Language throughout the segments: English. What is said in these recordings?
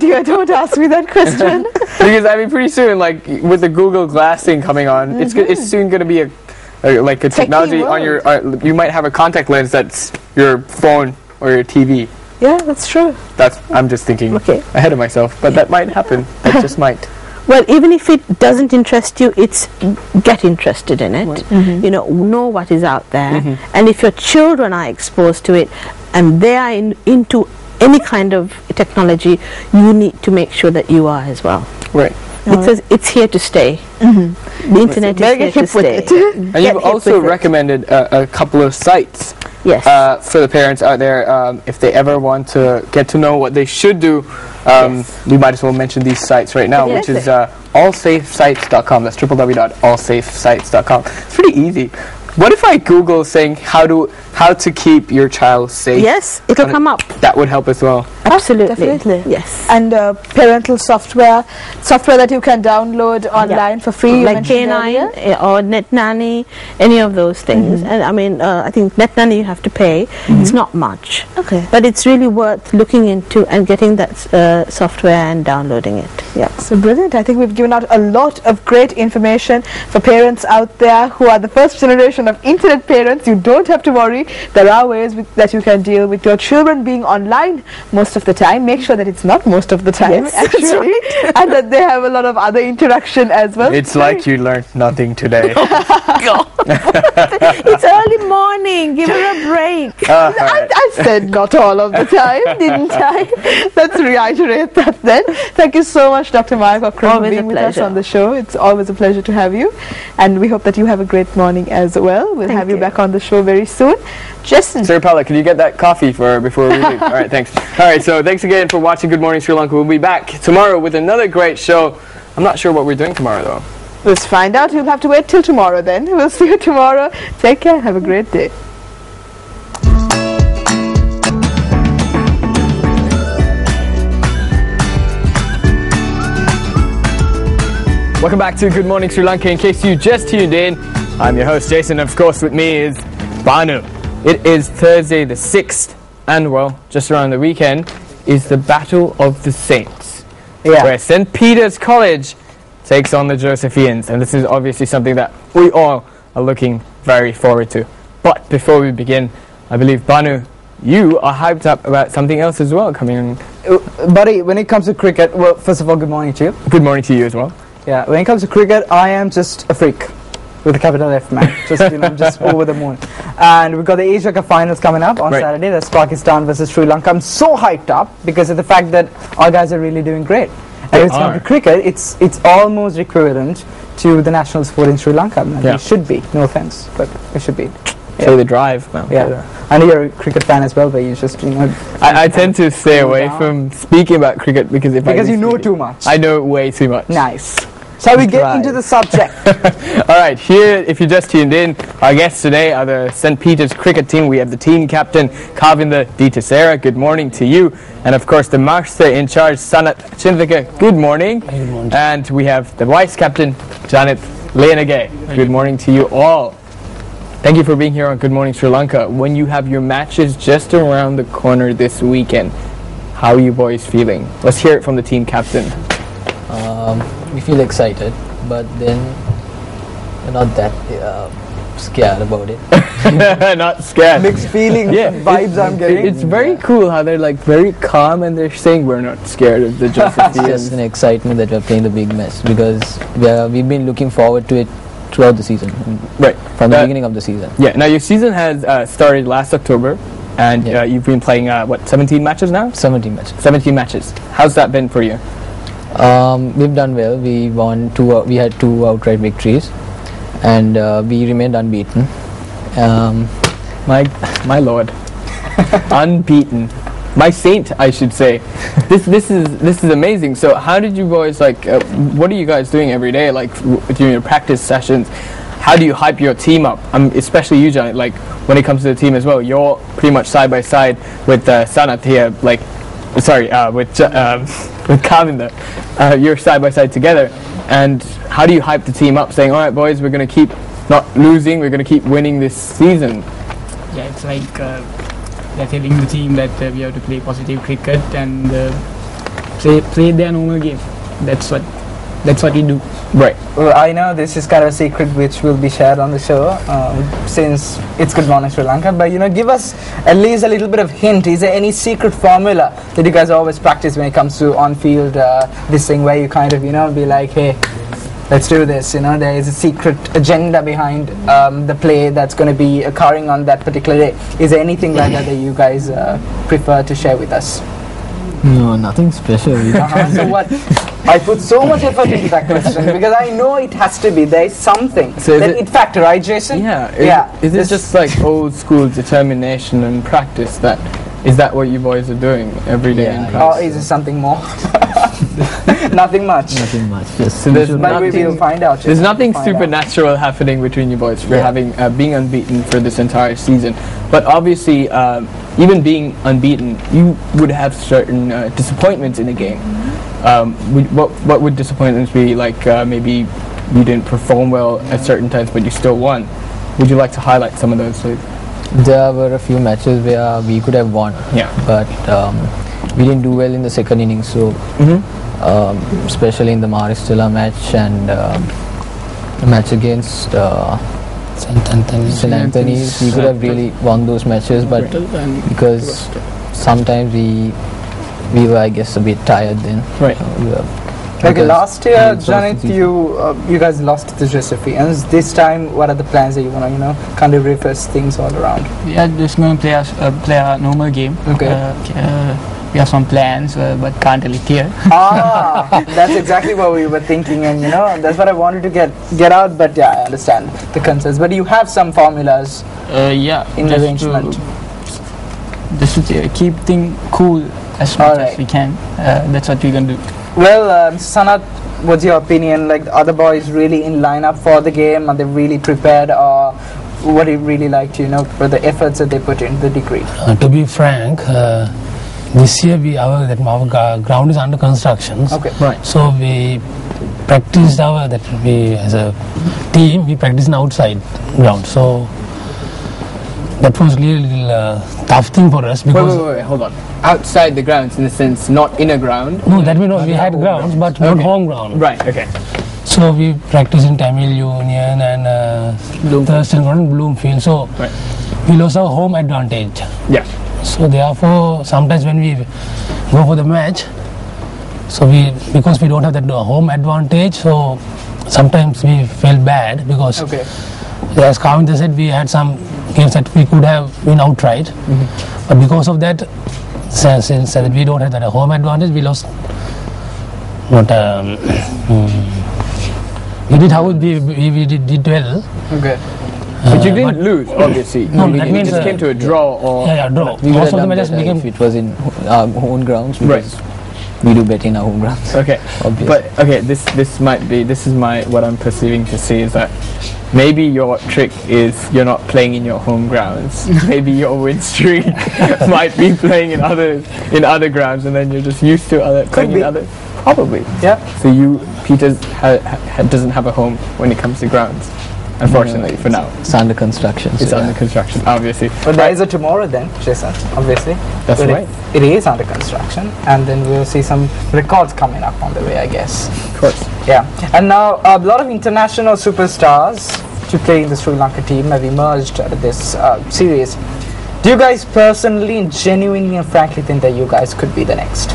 dear, don't ask me that question. Because I mean, pretty soon, like with the Google Glass thing coming on, it's soon going to be like a technology on your. You might have a contact lens that's your phone or your TV. Yeah, that's true. I'm just thinking ahead of myself, but that might happen. That just might. Well, even if it doesn't interest you, get interested in it. Right. You know what is out there, and if your children are exposed to it, and they are into any kind of technology, you need to make sure that you are as well. Right. Because it's here to stay. The internet is here to stay. And you've also recommended a couple of sites. Yes. For the parents out there, if they ever want to get to know what they should do, we might as well mention these sites right now, which is allsafesites.com. That's www.allsafesites.com. It's pretty easy. What if I Google saying how to keep your child safe? Yes, it'll come up. That would help as well. Absolutely. Definitely. Yes. And parental software that you can download online for free. Like K9 or Net Nanny, any of those things. And I mean, I think Net Nanny you have to pay. It's not much. Okay. But it's really worth looking into and getting that software and downloading it. Yeah. So brilliant. I think we've given out a lot of great information for parents out there who are the first generation of internet parents. You don't have to worry. There are ways that you can deal with your children being online most of the time. Make sure that it's not most of the time, actually, and that they have a lot of other interaction as well. It's like you learned nothing today. It's early morning. Give her a break. I said not all of the time, didn't I? Let's reiterate that then. Thank you so much, Dr. Maya Cochrane, for being with us on the show. It's always a pleasure to have you, and we hope that you have a great morning as well. We'll have you back on the show very soon. Jason. Sir Paula, can you get that coffee before we leave? All right, thanks. All right, so thanks again for watching Good Morning Sri Lanka. We'll be back tomorrow with another great show. I'm not sure what we're doing tomorrow, though. Let's find out. You'll have to wait till tomorrow then. We'll see you tomorrow. Take care. Have a great day. Welcome back to Good Morning Sri Lanka. In case you just tuned in, I'm your host, Jason. Of course, with me is Banu. It is Thursday the 6th, and well, just around the weekend, is the Battle of the Saints, where St. Peter's College takes on the Josephians, and this is obviously something that we all are looking very forward to. But before we begin, I believe, Banu, you are hyped up about something else as well coming on. Buddy, when it comes to cricket, well, first of all, good morning to you. Good morning to you as well. Yeah, when it comes to cricket, I am just a freak. With a capital F, man. Just over the moon. And we've got the Asia Cup finals coming up on Saturday. That's Pakistan versus Sri Lanka. I'm so hyped up because of the fact that our guys are really doing great. And when it comes to cricket, it's almost equivalent to the national sport in Sri Lanka. It should be. No offense, but it should be. Show the drive. Well, I know you're a cricket fan as well, but you just, I tend to stay away from speaking about cricket because you know too much. I know way too much. Nice. Shall we get into the subject? Alright, here, if you just tuned in, our guests today are the St. Peter's cricket team. We have the team captain, Kavinda Ditasera. Good morning to you. And of course, the master in charge, Sanat Chindrika. Good morning. Good morning. And we have the vice captain, Janet Lenage. Good morning to you all. Thank you for being here on Good Morning Sri Lanka. When you have your matches just around the corner this weekend, how are you boys feeling? Let's hear it from the team captain. We feel excited, but then we're not that scared about it. Not scared. Mixed feelings, vibes I'm getting. It's very cool how they're like very calm and they're saying we're not scared of the Josephians. It's just an excitement that we're playing the big match because we've been looking forward to it throughout the season. Right. From the beginning of the season. Yeah. Now your season has started last October, and you've been playing 17 matches now? 17 matches. 17 matches. How's that been for you? We've done well. We won we had 2 outright victories, and we remained unbeaten. My lord, unbeaten. My saint, I should say. This is amazing. So, how did you boys what are you guys doing every day? Like during your practice sessions, how do you hype your team up? Especially you, Janet. Like when it comes to the team as well, you're pretty much side by side with Sanat here. With Kavinda, you're side by side together. And how do you hype the team up, saying, "All right, boys, we're going to keep not losing. We're going to keep winning this season"? Yeah, it's like they're telling the team that we have to play positive cricket, and play their normal game. That's what we do. Right. Well, I know this is kind of a secret which will be shared on the show since it's Good Morning Sri Lanka, but give us at least a little bit of hint. Is there any secret formula that you guys always practice when it comes to on-field this thing where you kind of be like, hey, let's do this, there is a secret agenda behind the play that's going to be occurring on that particular day. Is there anything like that you guys prefer to share with us? No, nothing special. So what? I put so much effort into that question because I know it has to be. There is something. So that it factor, right, Jason? Yeah. Is it just like old school determination and practice is that what you boys are doing every day in practice? Or is it something more? Nothing much. Nothing much. Just So there's But we will find out. There's nothing supernatural happening between you boys for having being unbeaten for this entire season. But obviously, even being unbeaten, you would have certain disappointments in a game. What would disappointments be? Like maybe you didn't perform well at certain times, but you still won. Would you like to highlight some of those, please? There were a few matches where we could have won. Yeah. But we didn't do well in the second inning. So. Especially in the Maristella match and the match against St. Anthony's, we could have really won those matches, but because sometimes we were, I guess, a bit tired then. Right. Okay, last year, Janet, you guys lost to the Josephines. This time, what are the plans that you want to, kind of reverse things all around? We are just going to play our normal game. Okay. We have some plans, but can't really tell. That's exactly what we were thinking, and that's what I wanted to get out. But yeah, I understand the concerns. But you have some formulas. In arrangement. Just to keep things cool as much as we can. That's what we're gonna do. Well, Sanat, what's your opinion? Like, are the boys really in lineup for the game? Are they really prepared, or what do you really like to for the efforts that they put in, the degree? To be frank. This year our ground is under construction. Okay. Right. So we practiced as a team we practiced an outside ground. So that was really tough thing for us because wait, hold on. Outside the grounds, in the sense, not in a ground. No, that we had grounds, but not home ground. Right. Okay. So we practiced in Tamil Union and Thurston ground in Bloomfield. So we lost our home advantage. Yeah. So therefore, sometimes when we go for the match, because we don't have that home advantage, so sometimes we felt bad because, as Kavinda said, we had some games that we could have been outright, but because of that, since we don't have that home advantage, we lost. We did well. Okay. But you didn't lose, obviously. No, that means it just came to a draw, or draw. We Most of the done matches better became. if it was in our own grounds, because we do better in our home grounds. Okay. Obviously. But this is what I'm perceiving to see is that maybe your trick is you're not playing in your home grounds. Maybe your win streak might be playing in other grounds, and then you're just used to playing in other. Probably. Yeah. So Peter doesn't have a home when it comes to grounds. Unfortunately, for now. It's under construction. It's under construction, obviously. But there is a tomorrow then, Jason, obviously. That's right. It is under construction, and then we'll see some records coming up on the way, I guess. Of course. Yeah. And now, a lot of international superstars to play in the Sri Lanka team have emerged out of this series. Do you guys personally, genuinely and frankly think that you guys could be the next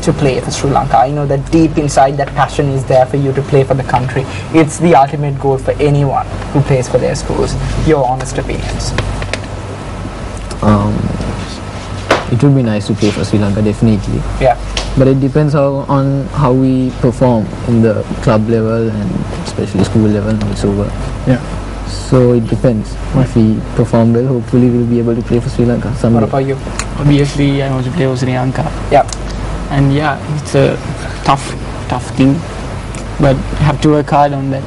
to play for Sri Lanka? I know that deep inside that passion is there for you to play for the country. It's the ultimate goal for anyone who plays for their schools. Your honest opinions. It would be nice to play for Sri Lanka, definitely. Yeah. But it depends on how we perform in the club level and especially school level now it's over. Yeah. So it depends. If we perform well, hopefully we'll be able to play for Sri Lanka someday. What about you? Obviously, I want to play for Sri Lanka. Yeah. And yeah, it's a tough thing, but you have to work hard on that.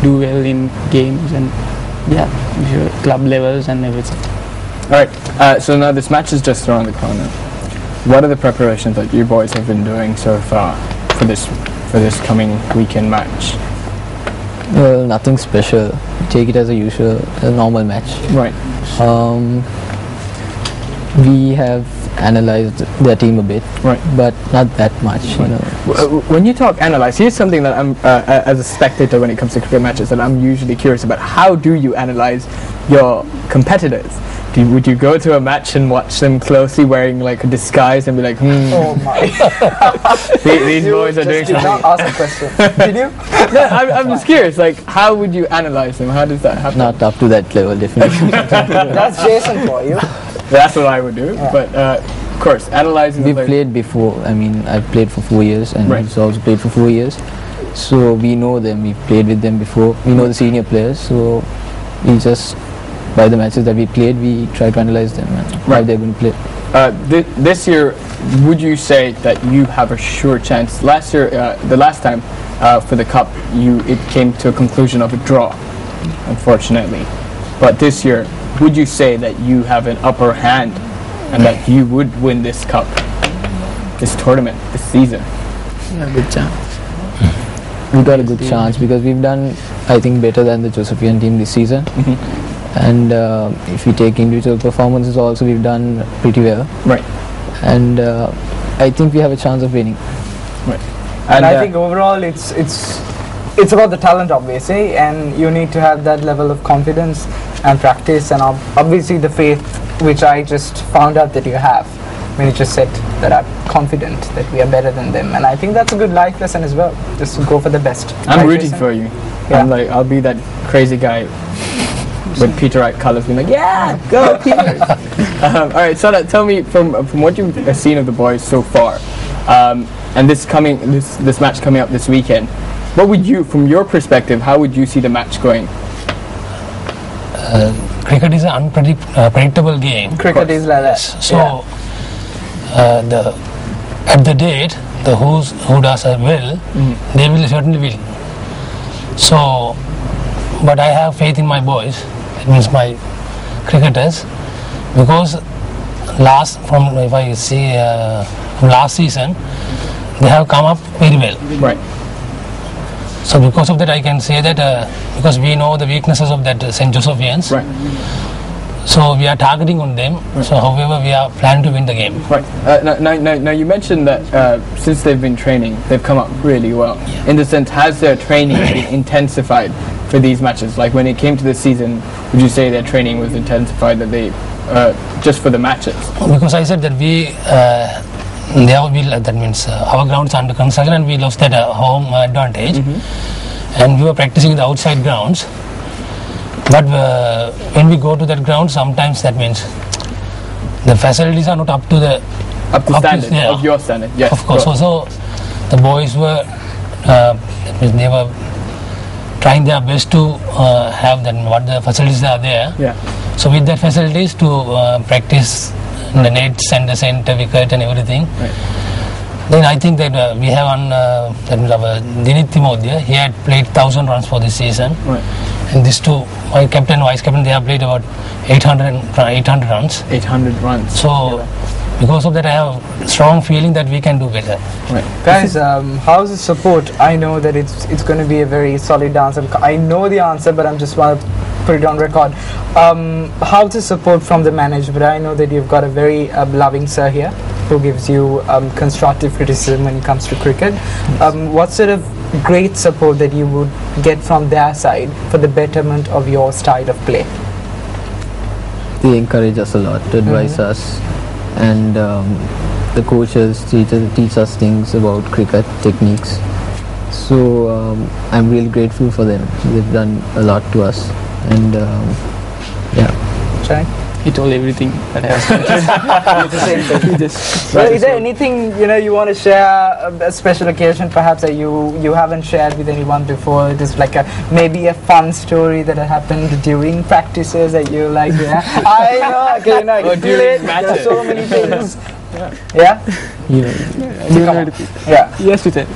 Do well in games and club levels and everything. All right. So now this match is just around the corner. What are the preparations that you boys have been doing so far for this coming weekend match? Well, nothing special. Take it as a normal match. Right. We have analyzed their team a bit, Right. but not that much, you know. When you talk analyze, here's something that I'm, as a spectator when it comes to cricket matches, that I'm usually curious about. How do you analyze your competitors? Would you go to a match and watch them closely wearing like a disguise and be like, Oh my. these boys are doing Did something? not ask a question. Did you? No, I'm just curious, like, how would you analyze them? How does that happen? Not up to that level, definitely. That's Jason for you. That's what I would do, but of course, analyzing We the played before. I mean, I've played for 4 years, and Right. he's also played for 4 years. So we know them. We played with them before. We know the senior players. So we just, by the matches that we played, we try to analyze them and how Right. they're going to play. this year, would you say that you have a sure chance? Last year, the last time for the cup, it came to a conclusion of a draw, unfortunately. But this year, would you say that you have an upper hand and that you would win this cup, this tournament, this season? Yeah, good chance. We've got a good chance because we've done, I think, better than the Josephian team this season. And if we take individual performances also, we've done pretty well. Right. And I think we have a chance of winning. Right. And I think overall it's about the talent, obviously, and you need to have that level of confidence and practice, and obviously the faith, which I just found out that you have when you just said that I'm confident that we are better than them. And I think that's a good life lesson as well, just to go for the best. I'm Right, rooting Jason? for you. Yeah. I'm like, I'll be that crazy guy with Peterite colours, being like, yeah, go Peter. All right, so tell me from what you've seen of the boys so far, and this match coming up this weekend. What would you, from your perspective, how would you see the match going? Cricket is an unpredictable game. Cricket is like that. So, at the date, who does well, they will certainly win. So, but I have faith in my boys. It means my cricketers, because if I see from last season, they have come up very well. Right. So because of that, I can say that because we know the weaknesses of that St. Josephians. Right. So we are targeting on them. So however, we are planning to win the game. Right. Now you mentioned that since they've been training, they've come up really well. In the sense, has their training been intensified for these matches? Like when it came to this season, would you say their training was intensified, that they just for the matches? Because I said that that means our ground is under construction and we lost that home advantage, and we were practicing in the outside grounds. But when we go to that ground, sometimes that means the facilities are not up to the standard of your standard. Yes, of course. So the boys were they were trying their best to have what the facilities are there. Yeah. So with that facilities to practice the nets and the center wicket and everything. Right. Then I think that we have that means our Dinit Timodya, he had played 1,000 runs for this season. Right. And these two, my captain, vice captain, they have played about 800 runs. 800 runs. So because of that, I have a strong feeling that we can do better. Right. Guys, how's the support? I know that it's going to be a very solid answer. I know the answer, but I'm just want to put it on record. How's the support from the management? I know that you've got a very loving sir here who gives you constructive criticism when it comes to cricket. What sort of great support that you would get from their side for the betterment of your style of play? They encourage us a lot, to advise us, and the coaches teach us things about cricket techniques. So I'm really grateful for them. They've done a lot to us, and yeah. Shane? He told everything that I was It's the same thing. He just Well, is there anything you want to share, a special occasion perhaps that you haven't shared with anyone before? Just like maybe a fun story that happened during practices that you like. Yeah, I know. Okay, I can feel it. There are so many things. Yeah. yeah. Yeah. Yes, we said.